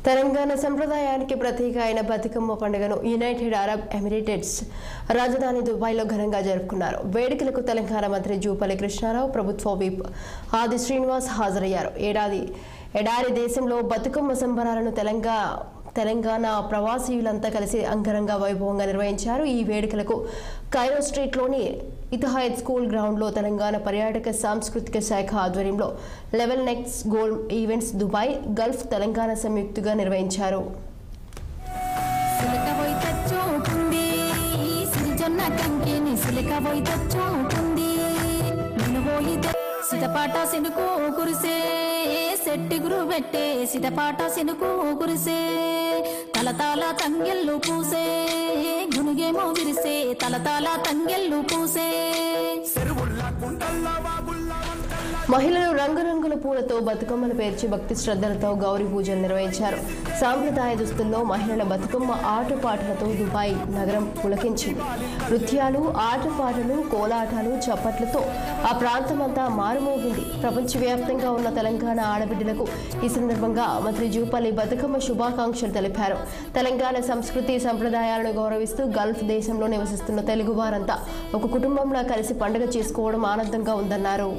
తెలంగాణ సంప్రదాయానికి ప్రతీక అయిన బతుకమ్మ పండుగను యునైటెడ్ అరబ్ ఎమిరేట్స్ రాజధాని దుబాయ్లో ఘనంగా జరుపుకున్నారు. వేడుకలకు తెలంగాణ మంత్రి జూపల్లి కృష్ణారావు, ప్రభుత్వ విప్ ఆది శ్రీనివాస్ హాజరయ్యారు. ఎడారి దేశంలో బతుకమ్మ సంబరాలను తెలంగాణ ప్రవాసీయులంతా కలిసి అంగరంగ వైభవంగా నిర్వహించారు. ఈ వేడుకలకు కైరో స్ట్రీట్లోని ఇతహాయత్ స్కూల్ గ్రౌండ్లో తెలంగాణ పర్యాటక సాంస్కృతిక శాఖ ఆధ్వర్యంలో level next gold events Dubai, Gulf Telangana సంయుక్తంగా నిర్వహించారు. సిటపాట సినుకు కురిసే సెట్టి గురు పెట్టే సిటపాట సినుకు కురిసే తలతాల తంగెళ్ళు పూసే గునుగేమో విరిసే తలతాల తంగెళ్ళు పూసే. మహిళలు రంగురంగుల పూలతో బతుకమ్మను పేర్చి భక్తి శ్రద్ధలతో గౌరీ పూజలు నిర్వహించారు. సాంప్రదాయ దుస్తుల్లో మహిళల బతుకమ్మ ఆటపాటలతో దుబాయ్ నగరం పులకించింది. నృత్యాలు, ఆటపాటలు, కోలాటాలు, చప్పట్లతో ఆ ప్రాంతమంతా మారుమోగింది. ప్రపంచవ్యాప్తంగా ఉన్న తెలంగాణ ఆడబిడ్డలకు ఈ సందర్భంగా మంత్రి జూపల్లి బతుకమ్మ శుభాకాంక్షలు తెలిపారు. తెలంగాణ సంస్కృతి సంప్రదాయాలను గౌరవిస్తూ గల్ఫ్ దేశంలో నివసిస్తున్న తెలుగు వారంతా ఒక కుటుంబంలో కలిసి పండుగ చేసుకోవడం ఆనందంగా ఉందన్నారు.